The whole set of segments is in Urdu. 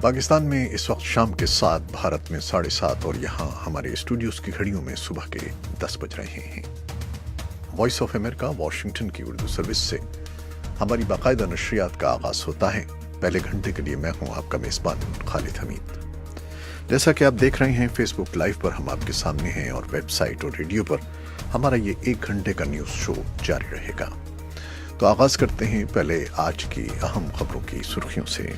پاکستان میں اس وقت شام کے 7، بھارت میں 7:30 اور یہاں ہمارے اسٹوڈیوز کی گھڑیوں میں صبح کے 10 بج رہے ہیں۔ وائس آف امریکہ واشنگٹن کی اردو سروس سے ہماری باقاعدہ نشریات کا آغاز ہوتا ہے۔ پہلے گھنٹے کے لیے میں ہوں آپ کا میزبان خالد حمید۔ جیسا کہ آپ دیکھ رہے ہیں فیس بک لائیو پر ہم آپ کے سامنے ہیں، اور ویب سائٹ اور ریڈیو پر ہمارا یہ 1 گھنٹے کا نیوز شو جاری رہے گا۔ تو آغاز کرتے ہیں پہلے آج کی اہم خبروں کی سرخیوں سے۔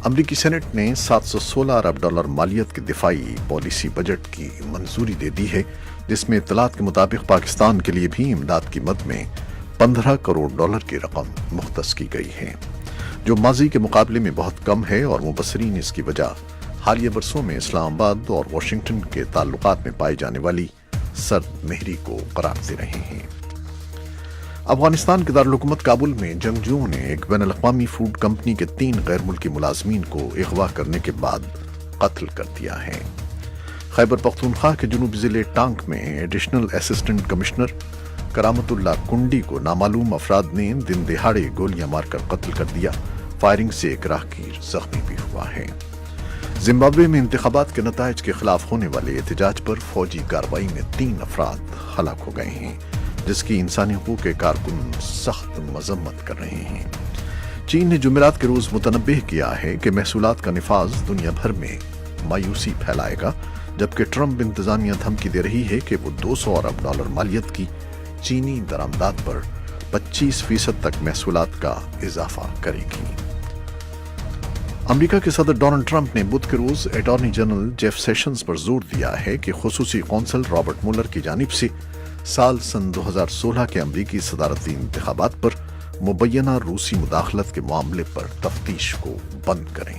امریکی سینٹ نے $716 ارب مالیت کے دفاعی پالیسی بجٹ کی منظوری دے دی ہے، جس میں اطلاعات کے مطابق پاکستان کے لیے بھی امداد کی مد میں $15 کروڑ کی رقم مختص کی گئی ہے، جو ماضی کے مقابلے میں بہت کم ہے، اور مبصرین اس کی وجہ حالیہ برسوں میں اسلام آباد اور واشنگٹن کے تعلقات میں پائی جانے والی سرد مہری کو قرار دے رہے ہیں۔ افغانستان کے دارالحکومت کابل میں جنگجوؤں نے ایک بین الاقوامی فوڈ کمپنی کے 3 غیر ملکی ملازمین کو اغوا کرنے کے بعد قتل کر دیا ہے۔ خیبر پختونخوا کے جنوبی ضلع ٹانک میں ایڈیشنل اسسٹنٹ کمشنر کرامت اللہ کنڈی کو نامعلوم افراد نے دن دہاڑے گولیاں مار کر قتل کر دیا۔ فائرنگ سے ایک راہگیر زخمی بھی ہوا ہے۔ زمبابوے میں انتخابات کے نتائج کے خلاف ہونے والے احتجاج پر فوجی کارروائی میں 3 افراد ہلاک ہو گئے ہیں، جس کی انسانی حقوق کے کارکن سخت مذمت کر رہے ہیں۔ چین نے جمعرات کے روز متنبہ کیا ہے کہ محصولات کا نفاذ دنیا بھر میں مایوسی پھیلائے گا، جبکہ ٹرمپ انتظامیہ دھمکی دے رہی ہے کہ وہ $200 ارب مالیت کی چینی درآمدات پر 25% تک محصولات کا اضافہ کرے گی۔ امریکہ کے صدر ڈونلڈ ٹرمپ نے بدھ کے روز اٹارنی جنرل جیف سیشنز پر زور دیا ہے کہ خصوصی قونصل رابرٹ مولر کی جانب سے سال 2016 کے امریکی صدارتی انتخابات پر مبینہ روسی مداخلت کے معاملے پر تفتیش کو بند کریں۔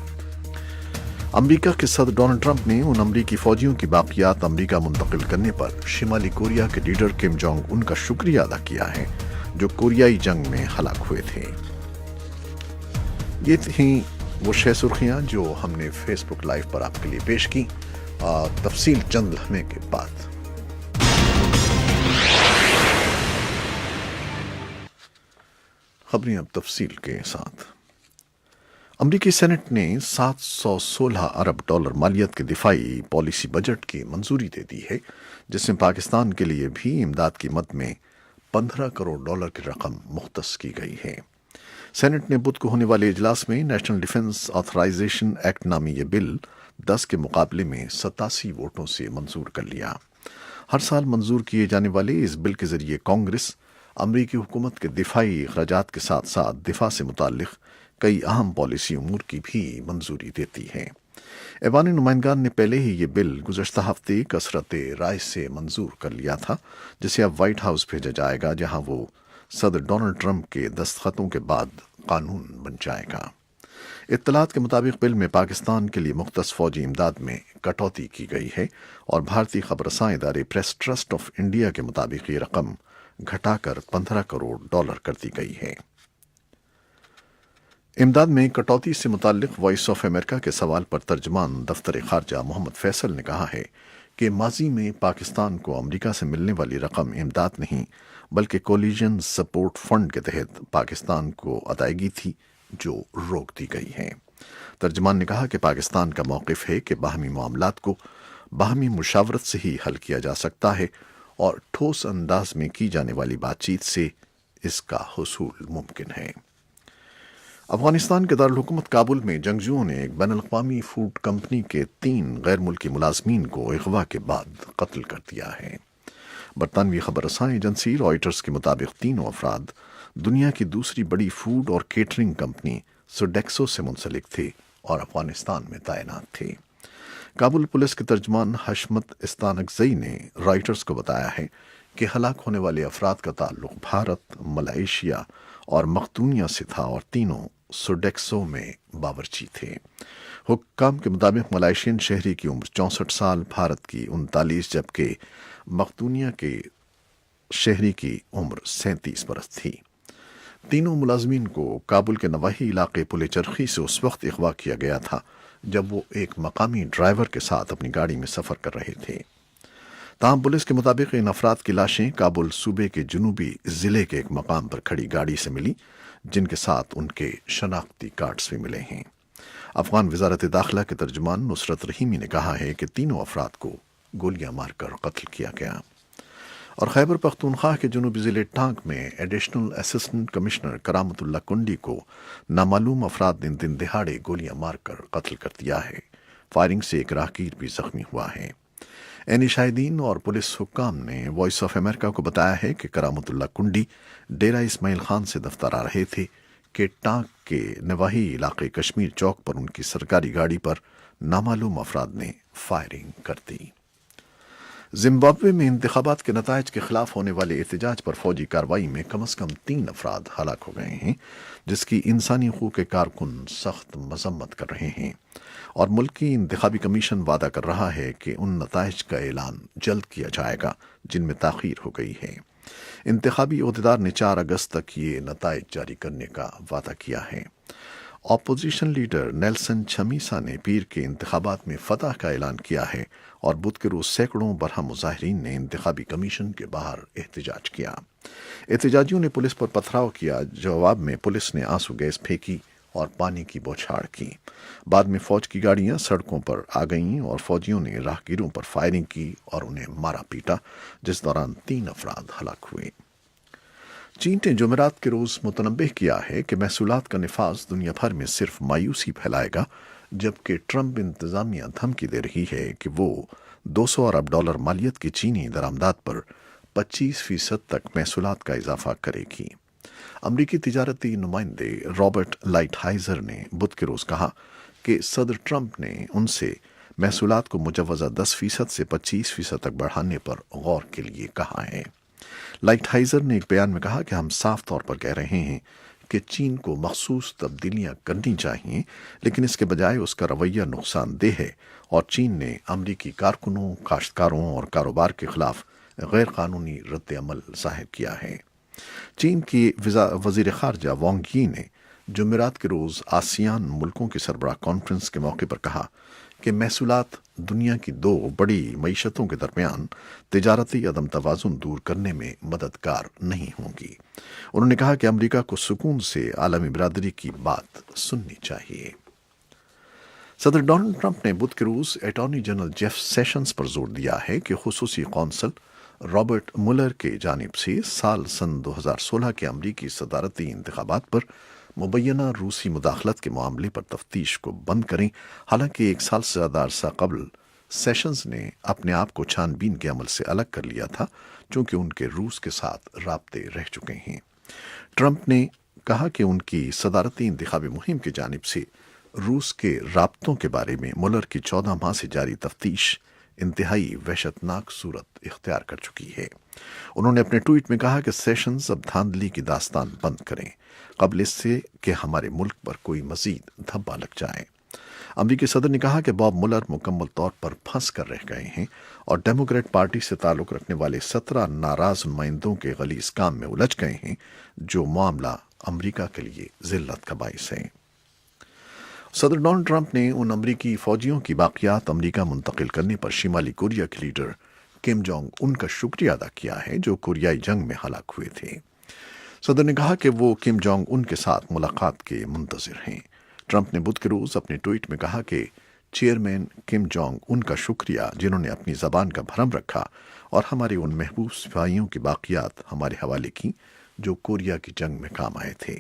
امریکہ کے صدر ڈونلڈ ٹرمپ نے ان امریکی فوجیوں کی باقیات امریکہ منتقل کرنے پر شمالی کوریا کے لیڈر کم جونگ ان کا شکریہ ادا کیا ہے، جو کوریائی جنگ میں ہلاک ہوئے تھے۔ یہ تھیں وہ 6 سرخیاں جو ہم نے فیس بک لائیو پر آپ کے لیے پیش کی۔ تفصیل چند لمحے کے بعد۔ خبریں اب تفصیل کے ساتھ۔ امریکی سینٹ نے $716 ارب مالیت کے دفاعی پالیسی بجٹ کی منظوری دے دی ہے، جس میں پاکستان کے لیے بھی امداد کی مد میں $15 کروڑ کی رقم مختص کی گئی ہے۔ سینٹ نے بدھ کو ہونے والے اجلاس میں نیشنل ڈیفنس آتھرائزیشن ایکٹ نامی یہ بل 10 کے مقابلے میں 87 ووٹوں سے منظور کر لیا۔ ہر سال منظور کیے جانے والے اس بل کے ذریعے کانگریس امریکی حکومت کے دفاعی اخراجات کے ساتھ ساتھ دفاع سے متعلق کئی اہم پالیسی امور کی بھی منظوری دیتی ہے۔ ایوان نمائندگان نے پہلے ہی یہ بل گزشتہ ہفتے کثرت رائے سے منظور کر لیا تھا، جسے اب وائٹ ہاؤس بھیجا جائے گا، جہاں وہ صدر ڈونلڈ ٹرمپ کے دستخطوں کے بعد قانون بن جائے گا۔ اطلاعات کے مطابق بل میں پاکستان کے لیے مختص فوجی امداد میں کٹوتی کی گئی ہے، اور بھارتی خبر رساں ادارے پریس ٹرسٹ آف انڈیا کے مطابق یہ رقم گھٹا کر $15 کروڑ کر دی گئی ہے۔ امداد میں کٹوتی سے متعلق وائس آف امریکہ کے سوال پر ترجمان دفتر خارجہ محمد فیصل نے کہا ہے کہ ماضی میں پاکستان کو امریکہ سے ملنے والی رقم امداد نہیں بلکہ کولیجن سپورٹ فنڈ کے تحت پاکستان کو ادائیگی تھی، جو روک دی گئی ہے۔ ترجمان نے کہا کہ پاکستان کا موقف ہے کہ باہمی معاملات کو باہمی مشاورت سے ہی حل کیا جا سکتا ہے، اور ٹھوس انداز میں کی جانے والی بات چیت سے اس کا حصول ممکن ہے۔ افغانستان کے دارالحکومت کابل میں جنگجوؤں نے ایک بین الاقوامی فوڈ کمپنی کے 3 غیر ملکی ملازمین کو اغوا کے بعد قتل کر دیا ہے۔ برطانوی خبر رساں ایجنسی رائٹرز کے مطابق تینوں افراد دنیا کی دوسری بڑی فوڈ اور کیٹرنگ کمپنی سوڈیکسو سے منسلک تھے اور افغانستان میں تعینات تھے۔ کابل پولیس کے ترجمان حشمت استانکزئی نے رائٹرز کو بتایا ہے کہ ہلاک ہونے والے افراد کا تعلق بھارت، ملائیشیا اور مقدونیہ سے تھا، اور تینوں سوڈیکسو میں باورچی تھے۔ حکام کے مطابق ملائیشین شہری کی عمر 64 سال، بھارت کی 39، جبکہ مقدونیہ کے شہری کی عمر 37 برس تھی۔ تینوں ملازمین کو کابل کے نواحی علاقے پل چرخی سے اس وقت اغوا کیا گیا تھا جب وہ ایک مقامی ڈرائیور کے ساتھ اپنی گاڑی میں سفر کر رہے تھے۔ تاہم پولیس کے مطابق ان افراد کی لاشیں کابل صوبے کے جنوبی ضلع کے ایک مقام پر کھڑی گاڑی سے ملی، جن کے ساتھ ان کے شناختی کارڈز بھی ملے ہیں۔ افغان وزارت داخلہ کے ترجمان نصرت رحیمی نے کہا ہے کہ تینوں افراد کو گولیاں مار کر قتل کیا گیا۔ اور خیبر پختونخوا کے جنوبی ضلع ٹانک میں ایڈیشنل اسسٹنٹ کمشنر کرامت اللہ کنڈی کو نامعلوم افراد نے دن دہاڑے گولیاں مار کر قتل کر دیا ہے۔ فائرنگ سے ایک راہگیر بھی زخمی ہوا ہے۔ عینی شاہدین اور پولیس حکام نے وائس آف امریکہ کو بتایا ہے کہ کرامت اللہ کنڈی ڈیرہ اسماعیل خان سے دفتر آ رہے تھے کہ ٹانک کے نواحی علاقے کشمیر چوک پر ان کی سرکاری گاڑی پر نامعلوم افراد نے فائرنگ کر دی۔ زمبابوے میں انتخابات کے نتائج کے خلاف ہونے والے احتجاج پر فوجی کارروائی میں کم از کم 3 افراد ہلاک ہو گئے ہیں، جس کی انسانی حقوق کے کارکن سخت مذمت کر رہے ہیں، اور ملکی انتخابی کمیشن وعدہ کر رہا ہے کہ ان نتائج کا اعلان جلد کیا جائے گا جن میں تاخیر ہو گئی ہے۔ انتخابی عہدیدار نے 4 اگست تک یہ نتائج جاری کرنے کا وعدہ کیا ہے۔ اپوزیشن لیڈر نیلسن چھمیسا نے پیر کے انتخابات میں فتح کا اعلان کیا ہے، اور بدھ کے روز سینکڑوں برہم مظاہرین نے انتخابی کمیشن کے باہر احتجاج کیا۔ احتجاجیوں نے پولیس پر پتھراؤ کیا، جواب میں پولیس نے آنسو گیس پھینکی اور پانی کی بوچھاڑ کی۔ بعد میں فوج کی گاڑیاں سڑکوں پر آ گئیں اور فوجیوں نے راہگیروں پر فائرنگ کی اور انہیں مارا پیٹا، جس دوران 3 افراد ہلاک ہوئے۔ چین نے جمعرات کے روز متنبہ کیا ہے کہ محصولات کا نفاذ دنیا بھر میں صرف مایوسی پھیلائے گا، جبکہ ٹرمپ انتظامیہ دھمکی دے رہی ہے کہ وہ $200 ارب مالیت کی چینی درآمدات پر 25% تک محصولات کا اضافہ کرے گی۔ امریکی تجارتی نمائندے رابرٹ لائٹ ہائزر نے بدھ کے روز کہا کہ صدر ٹرمپ نے ان سے محصولات کو مجوزہ 10% سے 25% تک بڑھانے پر غور کے لیے کہا ہے۔ لائٹ ہائزر نے ایک بیان میں کہا کہ ہم صاف طور پر کہہ رہے ہیں کہ چین کو مخصوص تبدیلیاں کرنی چاہیے، لیکن اس کے بجائے اس کا رویہ نقصان دہ ہے، اور چین نے امریکی کارکنوں، کاشتکاروں اور کاروبار کے خلاف غیر قانونی رد عمل ظاہر کیا ہے۔ چین کی وزیر خارجہ وانگ یی نے جمعرات کے روز آسیان ملکوں کی سربراہ کانفرنس کے موقع پر کہا کہ محصولات دنیا کی 2 بڑی معیشتوں کے درمیان تجارتی عدم توازن دور کرنے میں مددگار نہیں ہوں گی۔ انہوں نے کہا کہ امریکہ کو سکون سے عالمی برادری کی بات سننی چاہیے۔ صدر ڈونلڈ ٹرمپ نے بدھ کے روز اٹارنی جنرل جیف سیشنز پر زور دیا ہے کہ خصوصی قونصل رابرٹ مولر کی جانب سے سن 2016 کے امریکی صدارتی انتخابات پر مبینہ روسی مداخلت کے معاملے پر تفتیش کو بند کریں، حالانکہ 1 سال سے زیادہ عرصہ قبل سیشنز نے اپنے آپ کو چھان بین کے عمل سے الگ کر لیا تھا، چونکہ ان کے روس کے ساتھ رابطے رہ چکے ہیں۔ ٹرمپ نے کہا کہ ان کی صدارتی انتخابی مہم کی جانب سے روس کے رابطوں کے بارے میں مولر کی 14 ماہ سے جاری تفتیش انتہائی وحشتناک صورت اختیار کر چکی ہے۔ انہوں نے اپنے ٹویٹ میں کہا کہ سیشنز اب دھاندلی کی داستان بند کریں قبل اس سے کہ ہمارے ملک پر کوئی مزید دھبا لگ جائے۔ امریکی صدر نے کہا کہ باب مولر مکمل طور پر پھنس کر رہ گئے ہیں، اور ڈیموکریٹ پارٹی سے تعلق رکھنے والے 17 ناراض نمائندوں کے غلیظ کام میں الجھ گئے ہیں، جو معاملہ امریکہ کے لیے ذلت کا باعث ہے۔ صدر ڈونلڈ ٹرمپ نے ان امریکی فوجیوں کی باقیات امریکہ منتقل کرنے پر شمالی کوریا کے لیڈر کم جونگ ان کا شکریہ ادا کیا ہے، جو کوریائی جنگ میں ہلاک ہوئے تھے۔ صدر نے کہا کہ وہ کم جونگ ان کے ساتھ ملاقات کے منتظر ہیں۔ ٹرمپ نے بدھ کے روز اپنے ٹویٹ میں کہا کہ چیئرمین کم جونگ ان کا شکریہ جنہوں نے اپنی زبان کا بھرم رکھا اور ہمارے ان محبوب سپاہیوں کی باقیات ہمارے حوالے کی جو کوریا کی جنگ میں کام آئے تھے۔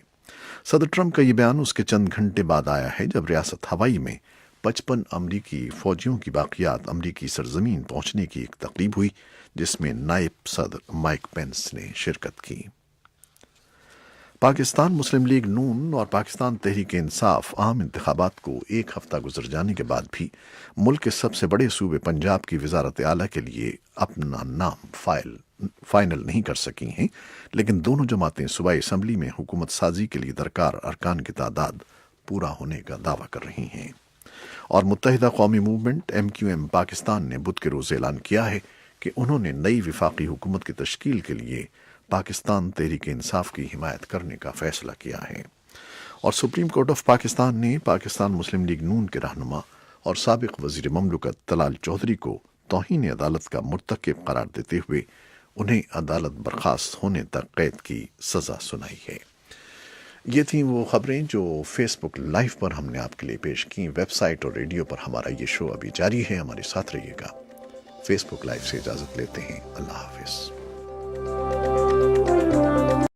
صدر ٹرمپ کا یہ بیان اس کے چند گھنٹے بعد آیا ہے جب ریاست ہوائی میں 55 امریکی فوجیوں کی باقیات امریکی سرزمین پہنچنے کی ایک تقریب ہوئی، جس میں نائب صدر مائک پینس نے شرکت کی۔ پاکستان مسلم لیگ نون اور پاکستان تحریک انصاف عام انتخابات کو 1 ہفتہ گزر جانے کے بعد بھی ملک کے سب سے بڑے صوبے پنجاب کی وزارت اعلیٰ کے لیے اپنا نام فائنل نہیں کر سکی ہیں، لیکن دونوں جماعتیں صوبائی اسمبلی میں حکومت سازی کے لیے درکار ارکان کی تعداد پورا ہونے کا دعویٰ کر رہی ہیں۔ اور متحدہ قومی موومنٹ MQM پاکستان نے بدھ کے روز اعلان کیا ہے کہ انہوں نے نئی وفاقی حکومت کی تشکیل کے لیے پاکستان تحریک انصاف کی حمایت کرنے کا فیصلہ کیا ہے۔ اور سپریم کورٹ آف پاکستان نے پاکستان مسلم لیگ نون کے رہنما اور سابق وزیر مملکت طلال چودھری کو توہین عدالت کا مرتکب قرار دیتے ہوئے انہیں عدالت برخاست ہونے تک قید کی سزا سنائی ہے۔ یہ تھیں وہ خبریں جو فیس بک لائیو پر ہم نے آپ کے لیے پیش کی. ویب سائٹ اور ریڈیو پر ہمارا یہ شو ابھی جاری ہے. ہمارے ساتھ رہیے گا. فیس بک لائیو سے اجازت لیتے ہیں. اللہ حافظ.